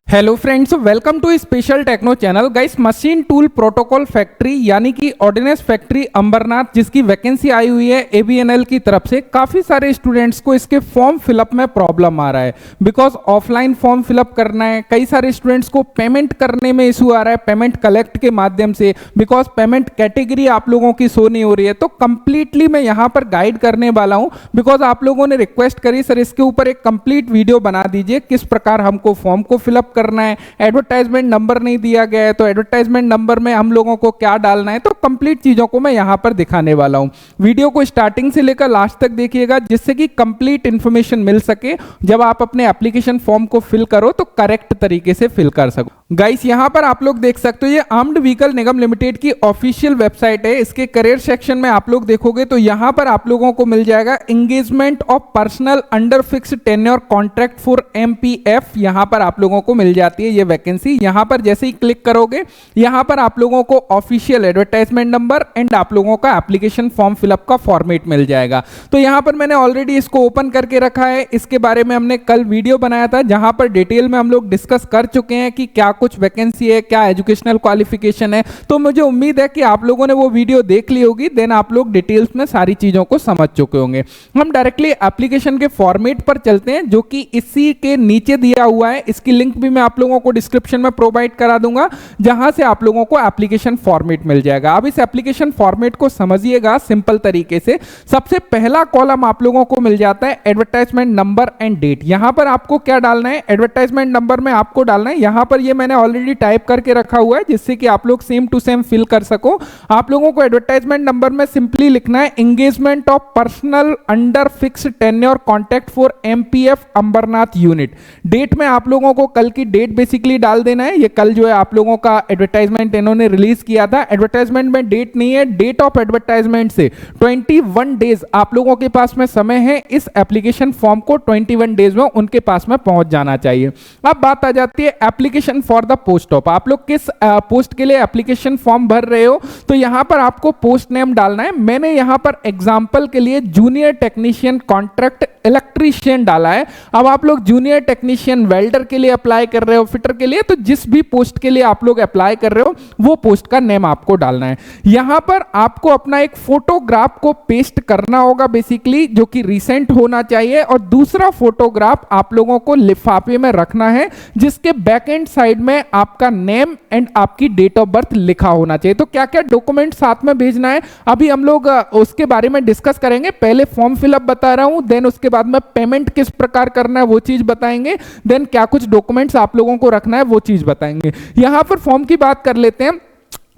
Hello friends, welcome to special techno channel. Guys, machine tool protocol factory यानी कि ordnance factory Ambernath, जिसकी vacancy आई हुई है एबीएनएल की तरफ से, काफ़ी सारे स्टूडेंट्स को इसके फॉर्म फिलअप में प्रॉब्लम आ रहा है। बिकॉज ऑफलाइन फॉर्म फिलअप करना है, कई सारे स्टूडेंट्स को पेमेंट करने में इशू आ रहा है, पेमेंट कलेक्ट के माध्यम से, बिकॉज पेमेंट कैटेगरी आप लोगों की शो नहीं हो रही है। तो कंप्लीटली मैं यहाँ पर गाइड करने वाला हूँ, बिकॉज आप लोगों ने रिक्वेस्ट करी सर इसके ऊपर एक कंप्लीट वीडियो बना दीजिए, किस प्रकार हमको फॉर्म को फिलअप करना है। एडवर्टाइजमेंट नंबर नहीं दिया गया है, तो एडवर्टाइजमेंट नंबर में हम लोगों को क्या डालना है, तो कंप्लीट चीजों को मैं यहां पर दिखाने वाला हूं। वीडियो को स्टार्टिंग से लेकर लास्ट तक देखिएगा, जिससे कि कंप्लीट इंफॉर्मेशन मिल सके, जब आप अपने एप्लीकेशन फॉर्म को फिल करो तो करेक्ट तरीके से फिल कर सको। गाइस, यहां पर आप लोग देख सकते हो, ये आर्म्ड व्हीकल निगम लिमिटेड की ऑफिशियल वेबसाइट है। इसके करियर सेक्शन में आप लोग देखोगे तो यहां पर आप लोगों को मिल जाएगा engagement of personnel under fix tenure contract for MPF. यहां पर आप लोगों को मिल जाती है ये वैकेंसी। यहां पर जैसे ही क्लिक करोगे, यहां पर आप लोगों को ऑफिशियल एडवर्टाइजमेंट नंबर एंड आप लोगों का एप्लीकेशन फॉर्म फिलअप का फॉर्मेट मिल जाएगा। तो यहां पर मैंने ऑलरेडी इसको ओपन करके रखा है। इसके बारे में हमने कल वीडियो बनाया था, जहां पर डिटेल में हम लोग डिस्कस कर चुके हैं कि क्या कुछ वैकेंसी है, क्या एजुकेशनल क्वालिफिकेशन है। तो मुझे उम्मीद है कि आप लोगों ने वो वीडियो देख ली होगी, देन आप लोग डिटेल्स में सारी चीजों को समझ चुके होंगे। हम डायरेक्टली एप्लीकेशन के फॉर्मेट पर चलते हैं, जो कि इसी के नीचे दिया हुआ है। इसकी लिंक भी मैं आप लोगों को डिस्क्रिप्शन में प्रोवाइड करा दूंगा, जहां से आप लोगों को एप्लीकेशन फॉर्मेट मिल जाएगा। अब इस एप्लीकेशन फॉर्मेट को समझिएगा सिंपल तरीके से। सबसे पहला कॉलम आप लोगों को मिल जाता है एडवर्टाइजमेंट नंबर एंड डेट। यहां पर आपको क्या डालना है, एडवर्टाइजमेंट नंबर में आपको डालना है, यहां पर ये मैंने ऑलरेडी टाइप करके रखा हुआ है, जिससे कि आप लोग सेम टू सेम फिल कर सको। आप लोगों को एडवर्टाइजमेंट नंबर में सिंपली लिखना है engagement of personnel under fix tenure contract for MPF Ambarnath unit. Date में आप लोगों को कल की डेट बेसिकली डाल देना है। ये कल जो है आप लोगों का एडवर्टाइजमेंट इन्होंने रिलीज किया था। एडवर्टाइजमेंट में डेट नहीं है, डेट ऑफ एडवर्टाइजमेंट से 21 डेज आप लोगों के पास में समय है। इस एप्लीकेशन फॉर्म को 21 डेज में उनके पास में पहुंच जाना चाहिए। अब बात आ जाती है application for the post of. आप लोग किस पोस्ट के लिए एप्लीकेशन फॉर्म भर रहे हो, तो यहां पर आपको पोस्ट नेम डालना है। मैंने यहां पर एग्जांपल के लिए जूनियर टेक्नीशियन कॉन्ट्रैक्ट इलेक्ट्रीशियन डाला है। अब आप लोग जूनियर टेक्नीशियन वेल्डर के लिए अप्लाई कर रहे हो, फिटर के लिए, तो जिस भी पोस्ट के लिए आप लोग अप्लाई कर रहे हो वो पोस्ट का नेम आपको डालना है। यहां पर आपको अपना एक फोटोग्राफ को पेस्ट करना होगा बेसिकली, जो कि रिसेंट होना चाहिए, और दूसरा फोटोग्राफ आप लोगों को लिफाफे में रखना है, जिसके बैक एंड साइड में आपका नेम एंड आपकी डेट ऑफ बर्थ लिखा होना चाहिए। तो क्या क्या डॉक्यूमेंट साथ में भेजना है, अभी हम लोग उसके बारे में डिस्कस करेंगे। पहले फॉर्म फिलअप बता रहा हूं, देन उसके बाद में पेमेंट किस प्रकार करना है वो चीज बताएंगे, देन क्या कुछ डॉक्यूमेंट्स आप लोगों को रखना है वो चीज बताएंगे। यहां पर फॉर्म की बात कर लेते हैं।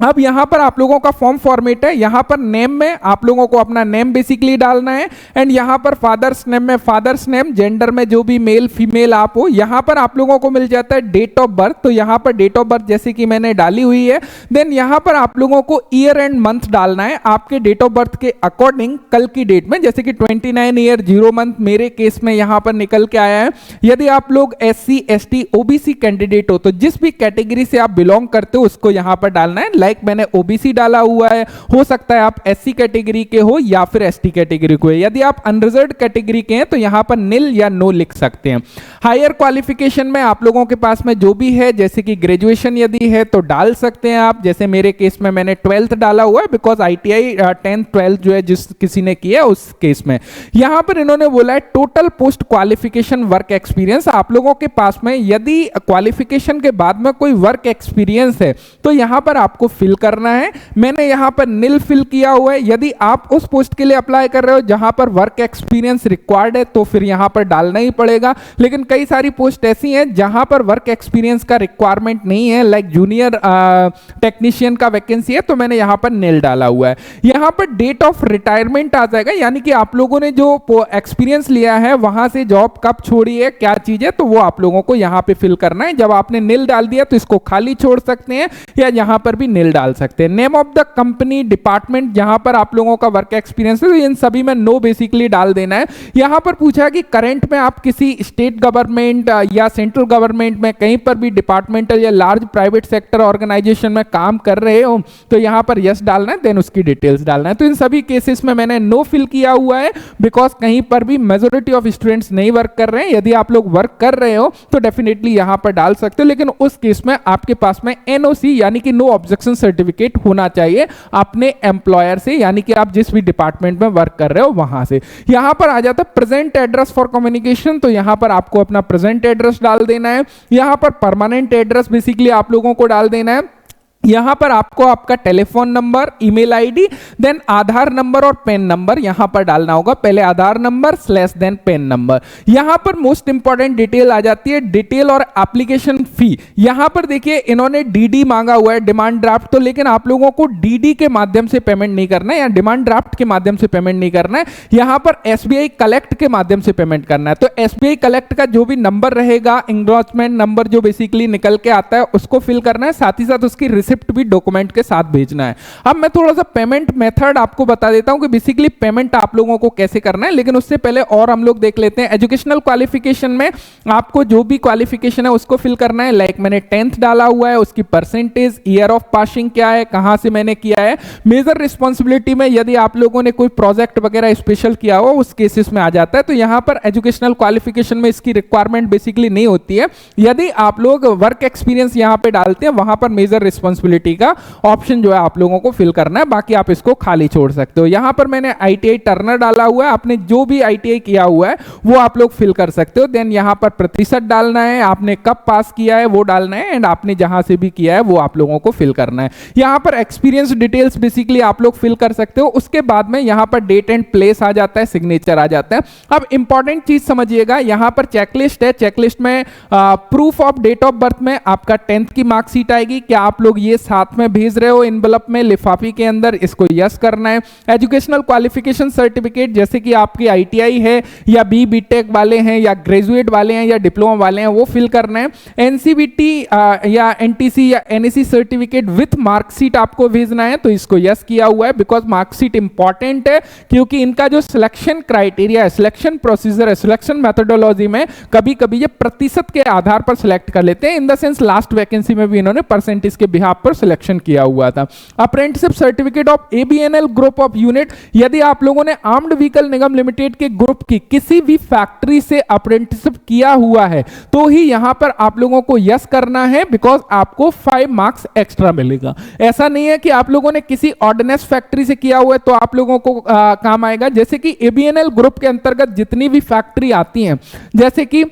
अब यहां पर आप लोगों का फॉर्म फॉर्मेट है, यहां पर नेम में आप लोगों को अपना नेम बेसिकली डालना है, एंड यहां पर फादर्स नेम में फादर्स नेम, जेंडर में जो भी मेल फीमेल आप हो। यहां पर आप लोगों को मिल जाता है डेट ऑफ बर्थ, तो यहां पर डेट ऑफ बर्थ जैसे कि मैंने डाली हुई है। देन यहां पर आप लोगों को ईयर एंड मंथ डालना है आपके डेट ऑफ बर्थ के अकॉर्डिंग, कल की डेट में, जैसे कि 29 ईयर 0 मंथ मेरे केस में यहां पर निकल के आया है। यदि आप लोग SC ST OBC कैंडिडेट हो, तो जिस भी कैटेगरी से आप बिलोंग करते हो उसको यहां पर डालना है। मैंने ओबीसी डाला हुआ है, हो सकता है आप एससी कैटेगरी के हो या फिर एसटी कैटेगरी को है। यदि आप अनरिजर्व्ड कैटेगरी के हैं तो यहां पर निल या नो लिख सकते हैं। हायर क्वालिफिकेशन में आप लोगों के पास में जो भी है, जैसे कि ग्रेजुएशन यदि है तो डाल सकते हैं आप। जैसे मेरे केस में मैंने 12th डाला हुआ है, बिकॉज ITI 10th 12th जो है जिस किसी ने किया उस केस में। यहां पर इन्होंने बोला है total post qualification work experience. आप लोगों के पास में यदि क्वालिफिकेशन के बाद में कोई वर्क एक्सपीरियंस है तो यहां पर आपको फिल करना है। मैंने यहां पर निल फिल किया हुआ है। यदि आप उस पोस्ट के लिए अप्लाई कर रहे हो जहां पर वर्क एक्सपीरियंस रिक्वायर्ड है तो फिर यहां पर डालना ही पड़ेगा। लेकिन कई सारी पोस्ट ऐसी हैं जहां पर वर्क एक्सपीरियंस का रिक्वायरमेंट नहीं है, लाइक जूनियर टेक्नीशियन का वैकेंसी है, तो मैंने यहां पर निल डाला हुआ है। यहां पर डेट ऑफ रिटायरमेंट आ जाएगा, यानी कि आप लोगों ने जो एक्सपीरियंस लिया है वहां से जॉब कब छोड़ी है, क्या चीज है, तो वो आप लोगों को यहां पे फिल करना है। जब आपने निल डाल दिया तो इसको खाली छोड़ सकते हैं या यहां पर भी निल डिटेल डाल सकते हैं। Name of the company, department जहां पर आप लोगों का वर्क एक्सपीरियंस है, तो इन सभी में नो बेसिकली डाल देना है। यहां पर पूछा है कि करंट में आप किसी स्टेट गवर्नमेंट या सेंट्रल गवर्नमेंट में कहीं पर भी डिपार्टमेंटल या लार्ज प्राइवेट सेक्टर ऑर्गेनाइजेशन में काम कर रहे हो, तो यहां पर यस डालना है, देन उसकी डिटेल्स डालना है। तो इन सभी केसेस में मैंने नो फिल किया हुआ है, बिकॉज कहीं पर भी मेजॉरिटी ऑफ स्टूडेंट्स नहीं वर्क कर रहे हैं। यदि आप लोग वर्क कर रहे हो तो डेफिनेटली यहां पर डाल सकते हो, लेकिन उस केस में आपके पास में एनओसी यानी कि नो ऑब्जेक्शन सर्टिफिकेट होना चाहिए अपने एम्प्लॉयर से, यानी कि आप जिस भी डिपार्टमेंट में वर्क कर रहे हो वहां से। यहां पर आ जाता है प्रेजेंट एड्रेस फॉर कम्युनिकेशन, तो यहां पर आपको अपना प्रेजेंट एड्रेस डाल देना है। यहां पर परमानेंट एड्रेस बेसिकली आप लोगों को डाल देना है। यहां पर आपको आपका telephone number, email ID, then Aadhaar number और पेन नंबर यहां पर डालना होगा। पहले Aadhaar number slash then PAN number. यहां पर मोस्ट इंपॉर्टेंट डिटेल आ जाती है, डिटेल और एप्लीकेशन फी। यहां पर देखिए इन्होंने डीडी मांगा हुआ है, डिमांड ड्राफ्ट, तो लेकिन आप लोगों को डीडी के माध्यम से पेमेंट नहीं करना है या डिमांड ड्राफ्ट के माध्यम से पेमेंट नहीं करना है। यहां पर एसबीआई कलेक्ट के माध्यम से पेमेंट करना है। तो एसबीआई कलेक्ट का जो भी नंबर रहेगा, इंग्रॉचमेंट नंबर जो बेसिकली निकल के आता है, उसको फिल करना है, साथ ही साथ उसकी रिसिप्ट भी डॉक्यूमेंट के साथ भेजना है। अब मैं थोड़ा सा पेमेंट मेथड आपको बता देता हूं कि बेसिकली पेमेंट आप लोगों को कैसे करना है, लेकिन उससे पहले और हम लोग देख लेते हैं। एजुकेशनल क्वालिफिकेशन में आपको जो भी क्वालिफिकेशन है उसको फिल करना है। लाइक मैंने 10th डाला हुआ है, उसकी परसेंटेज, ईयर ऑफ पासिंग क्या है, कहां से मैंने किया है। मेजर रिस्पॉन्सिबिलिटी में यदि आप लोगों ने कोई प्रोजेक्ट वगैरह स्पेशल किया हो उस केसेस में आ जाता है, तो यहां पर एजुकेशनल क्वालिफिकेशन में इसकी रिक्वायरमेंट बेसिकली नहीं होती है। यदि आप लोग वर्क एक्सपीरियंस यहां पे डालते हैं, वहां पर मेजर रिस्पॉन्सिबिलिटी का ऑप्शन जो है आप लोगों को फिल करना है, बाकी आप इसको खाली छोड़ सकते हो। यहां पर मैंने आईटीआई टर्नर डाला हुआ है, आपने जो भी आईटीआई किया हुआ है वो आप लोग फिल कर सकते हो। देन यहां पर प्रतिशत डालना है, आपने कब पास किया है वो डालना है, एंड आपने जहां से भी किया है वो आप लोगों को फिल करना है। यहां पर एक्सपीरियंस डिटेल्स बेसिकली आप लोग फिल कर सकते हो। उसके बाद में यहां पर डेट एंड प्लेस आ जाता है, सिग्नेचर आ जाता है। अब इंपॉर्टेंट चीज समझिएगा, यहां पर चेकलिस्ट है, चेकलिस्ट में proof of date of birth में आपका 10th की मार्कशीट आएगी। क्या आप लोग ये साथ में भेज रहे हो एनवेलप में, लिफाफे के अंदर, इसको यस करना है। एजुकेशनल क्वालिफिकेशन सर्टिफिकेट, जैसे कि आपकी आईटीआई है या बीटेक वाले हैं या ग्रेजुएट वाले हैं या डिप्लोमा वाले हैं, वो फिल करना है। एनसीबीटी या एनटीसी या एनएससी सर्टिफिकेट विथ मार्कशीट आपको भेजना है, तो इसको यस किया हुआ है, बिकॉज मार्कशीट इंपॉर्टेंट है, क्योंकि इनका जो सिलेक्शन क्राइटेरिया है, सिलेक्शन प्रोसीजर है, सिलेक्शन मेथोडोलॉजी में कभी कभी ये प्रतिशत के आधार पर सिलेक्ट कर लेते हैं। In the sense last vacancy में भी इन्होंने परसेंटेज के बिहाफ पर सिलेक्शन किया हुआ था। Apprenticeship certificate of AVNL group of unit, यदि आप लोगों ने आर्म्ड व्हीकल निगम लिमिटेड के ग्रुप की किसी भी फैक्ट्री से अप्रेंटिसशिप किया हुआ है, तो ही यहां पर आप लोगों को यस करना है, बिकॉज आपको 5 मार्क्स एक्स्ट्रा मिलेगा। ऐसा नहीं है कि आप लोगों ने किसी ऑर्डिनेंस फैक्ट्री से किया हुआ है तो आप लोगों को काम आएगा। जैसे कि एबीएनएल ग्रुप के अंतर्गत जितनी भी फैक्ट्री आती हैं, जैसे कि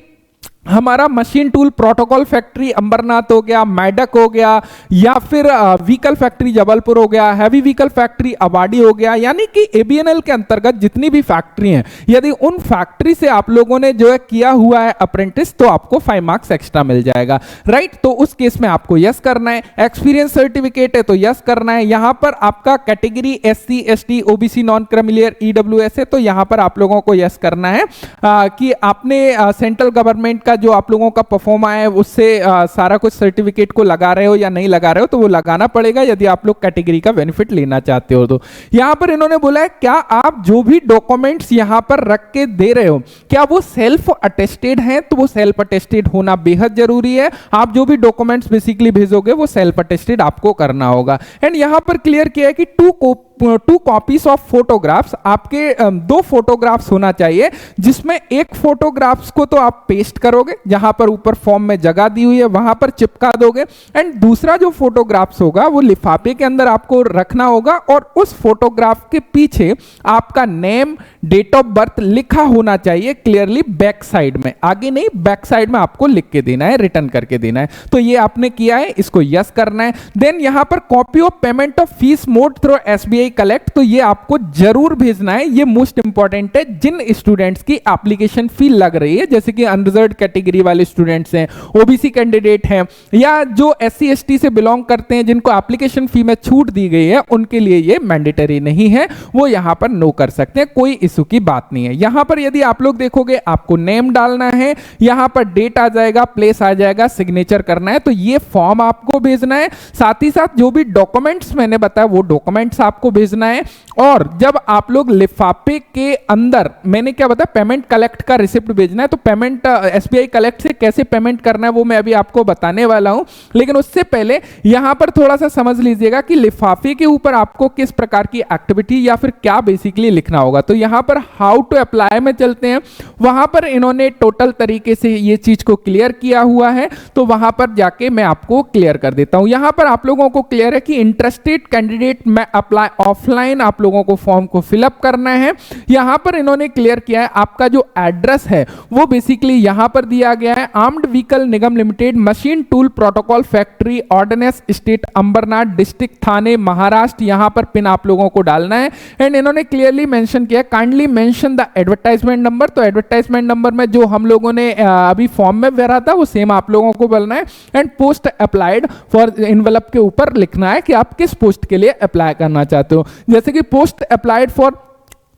हमारा machine tool protocol factory Ambernath हो गया, मैडक हो गया, या फिर व्हीकल फैक्ट्री जबलपुर हो गया, हैवी व्हीकल फैक्ट्री अवाडी हो गया, यानी कि एबीएनएल के अंतर्गत जितनी भी फैक्ट्री हैं, यदि उन फैक्ट्री से आप लोगों ने जो है किया हुआ है अप्रेंटिस, तो आपको 5 मार्क्स एक्स्ट्रा मिल जाएगा, राइट। तो उस केस में आपको यस करना है। एक्सपीरियंस सर्टिफिकेट है तो यस करना है। यहां पर आपका category SC ST OBC non creamy layer EWS है, तो यहां पर आप लोगों को यस करना है कि आपने सेंट्रल गवर्नमेंट का जो आप लोगों का परफॉर्म आया है उससे सारा कुछ सर्टिफिकेट को लगा रहे हो या नहीं लगा रहे हो, तो वो लगाना पड़ेगा यदि आप लोग कैटेगरी का बेनिफिट लेना चाहते हो। तो यहां पर इन्होंने बोला है, क्या आप जो भी डॉक्यूमेंट्स यहां पर रख के दे रहे हो क्या वो सेल्फ अटेस्टेड हैं, तो वो सेल्फ अटेस्टेड होना बेहद जरूरी है। आप जो भी डॉक्यूमेंट्स बेसिकली भेजोगे वो सेल्फ अटेस्टेड आपको करना होगा। एंड यहां पर क्लियर किया है कि 2 कॉपीज ऑफ फोटोग्राफ्स, आपके 2 फोटोग्राफ्स होना चाहिए, जिसमें एक फोटोग्राफ्स को तो आप पेस्ट करोगे, जहां पर ऊपर फॉर्म में जगह दी हुई है वहां पर चिपका दोगे, एंड दूसरा जो फोटोग्राफ्स होगा वो लिफाफे के अंदर आपको रखना होगा, और उस फोटोग्राफ के पीछे आपका नेम, डेट ऑफ बर्थ लिखा होना चाहिए क्लियरली बैक साइड में, आगे नहीं बैक साइड में आपको लिख के देना है, रिटर्न करके देना है। तो ये आपने किया है, इसको यस करना है। देन यहां पर copy of payment of fees mode through SBI collect, तो ये आपको जरूर भेजना है, ये मोस्ट इंपॉर्टेंट है। जिन स्टूडेंट्स की एप्लीकेशन फी लग रही है, जैसे कि अनरिजर्व्ड कैटेगरी वाले स्टूडेंट्स हैं, ओबीसी कैंडिडेट हैं, या जो एससी एसटी से बिलोंग करते हैं जिनको एप्लीकेशन फी में छूट दी गई है, उनके लिए ये मैंडेटरी नहीं है, वो यहां पर नो कर सकते हैं, कोई इशू की बात नहीं है। यहां पर यदि आप लोग देखोगे, आपको नेम डालना है, यहां पर डेट आ जाएगा, प्लेस आ जाएगा, सिग्नेचर करना है, तो ये फॉर्म आपको भेजना है। साथ ही साथ जो भी डॉक्यूमेंट्स मैंने बताया वो डॉक्यूमेंट्स आपको भेजना है। और जब आप लोग लिफाफे के अंदर, मैंने क्या बताया, पेमेंट कलेक्ट का रिसिप्ट भेजना है। तो पेमेंट एसबीआई कलेक्ट से कैसे पेमेंट करना है वो मैं अभी आपको बताने वाला हूं, लेकिन उससे पहले यहां पर थोड़ा सा समझ लीजिएगा कि लिफाफे के ऊपर आपको किस प्रकार की एक्टिविटी या फिर क्या बेसिकली लिखना होगा। तो यहां पर हाउ टू अप्लाई में चलते हैं, वहां पर इन्होंने टोटल तरीके से ये चीज को क्लियर किया हुआ है, तो वहां पर जाके मैं आपको क्लियर कर देता हूं। यहां पर आप लोगों को क्लियर है कि इंटरेस्टेड कैंडिडेट में अप्लाई ऑफलाइन आप लोगों को फॉर्म को फिलअप करना है। यहां पर इन्होंने क्लियर किया है आपका जो एड्रेस है वो बेसिकली यहां पर दिया गया है, armed vehicle Nigam limited, machine tool protocol factory, ordinance state, Ambarnath district, Thane, Maharashtra. यहां पर पिन आप लोगों को डालना है। एंड इन्होंने क्लियरली मेंशन किया, kindly mention the advertisement number. तो एडवर्टाइजमेंट नंबर में जो हम लोगों ने अभी फॉर्म में भरा था वो सेम आप लोगों को बोलना है। And post applied for envelope के ऊपर लिखना है कि आप किस पोस्ट के लिए अप्लाई करना चाहते हो, जैसे कि post applied for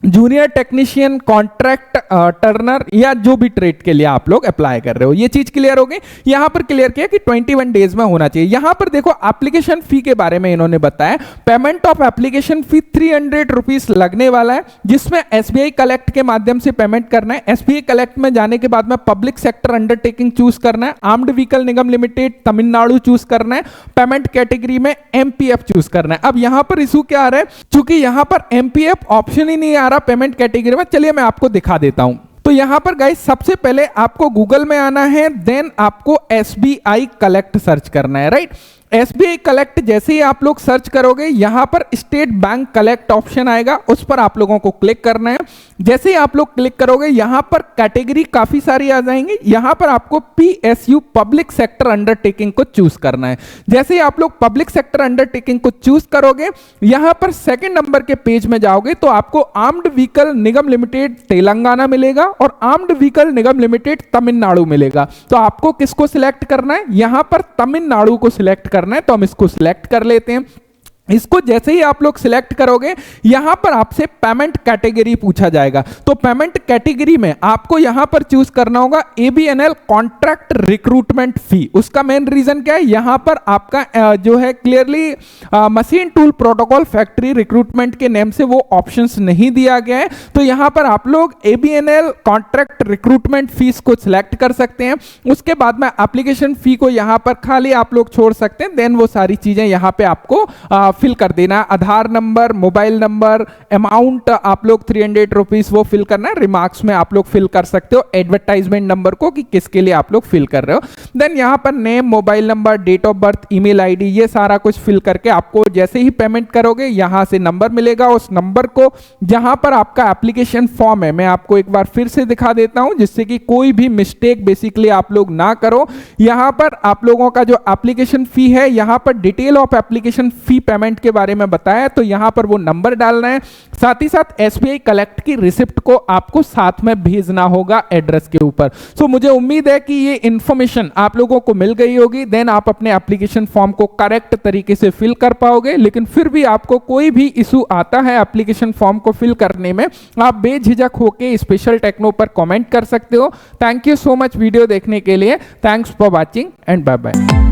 junior technician, contract Turner, या जो भी ट्रेड के लिए आप लोग अप्लाई कर रहे हो। ये चीज क्लियर हो गई। यहां पर क्लियर किया कि 21 डेज में होना चाहिए। यहां पर देखो एप्लीकेशन फी के बारे में इन्होंने बताया, payment of application fee 300 rupees लगने वाला है, जिसमें एसबीआई कलेक्ट के माध्यम से पेमेंट करना है। एसबीआई कलेक्ट में जाने के बाद में पब्लिक सेक्टर अंडरटेकिंग चूज करना है, armed vehicle Nigam limited Tamil Nadu choose करना है, पेमेंट कैटेगरी में एमपीएफ चूज करना है। अब यहां पर इशू क्या आ रहा है, चूंकि यहां पर एमपीएफ ऑप्शन ही नहीं आ रहा पेमेंट कैटेगरी में, चलिए मैं आपको दिखा देता हूं। तो यहां पर गाइस सबसे पहले आपको गूगल में आना है, देन आपको एसबीआई कलेक्ट सर्च करना है, राइट। एसबीआई कलेक्ट जैसे ही आप लोग सर्च करोगे, यहां पर स्टेट बैंक कलेक्ट ऑप्शन आएगा, उस पर आप लोगों को क्लिक करना है। जैसे ही आप लोग क्लिक करोगे, यहां पर कैटेगरी काफी सारी आ जाएंगी। यहां पर आपको पीएसयू पब्लिक सेक्टर अंडरटेकिंग को चूज करना है। जैसे ही आप लोग पब्लिक सेक्टर अंडरटेकिंग को चूज करोगे, यहां पर सेकंड नंबर के पेज में जाओगे तो आपको armed vehicle Nigam limited Telangana मिलेगा और armed vehicle Nigam limited Tamil Nadu मिलेगा। तो आपको किसको सिलेक्ट करना है, यहां पर तमिलनाडु को सिलेक्ट करना है, तो हम इसको सिलेक्ट कर लेते हैं। इसको जैसे ही आप लोग सिलेक्ट करोगे, यहां पर आपसे पेमेंट कैटेगरी पूछा जाएगा। तो पेमेंट कैटेगरी में आपको यहां पर चूज करना होगा एबीएनएल कॉन्ट्रैक्ट रिक्रूटमेंट फी। उसका मेन रीजन क्या है, यहां पर आपका जो है clearly machine tool protocol factory recruitment के नेम से वो ऑप्शंस नहीं दिया गया है। तो यहां पर आप लोग एबीएनएल कॉन्ट्रैक्ट रिक्रूटमेंट फीस को सिलेक्ट कर सकते हैं। उसके बाद में एप्लीकेशन फी को यहां पर खाली आप लोग छोड़ सकते हैं। देन वो सारी चीजें यहां पे आपको फिल कर देना, आधार नंबर, मोबाइल नंबर, अमाउंट आप लोग 300 रुपीज वो फिल करना है। रिमार्क्स में आप लोग फिल कर सकते हो एडवर्टाइजमेंट नंबर को कि किसके लिए आप लोग फिल कर रहे हो। देन यहां पर name, mobile number, date of birth, email ID, ये सारा कुछ फिल करके आपको जैसे ही पेमेंट करोगे यहां से नंबर मिलेगा। उस नंबर को जहां पर आपका एप्लीकेशन फॉर्म है, मैं आपको एक बार फिर से दिखा देता हूं जिससे कि कोई भी मिस्टेक बेसिकली आप लोग ना करो। यहां पर आप लोगों का जो एप्लीकेशन फी है, यहां पर detail of application fee payment के बारे में बताया, तो यहां पर वो नंबर डालना है। साथ ही साथ एसबीआई कलेक्ट की रिसिप्ट को आपको साथ में भेजना होगा एड्रेस के ऊपर। सो मुझे उम्मीद है कि ये इंफॉर्मेशन आप लोगों को मिल गई होगी। देन आप अपने एप्लीकेशन फॉर्म को करेक्ट तरीके से फिल कर पाओगे। लेकिन फिर भी आपको कोई भी इशू आता है एप्लीकेशन फॉर्म को फिल करने में, आप बेझिझक होकर स्पेशल टेक्नो पर कमेंट कर सकते हो। Thank you so much video देखने के लिए। Thanks for watching and bye bye.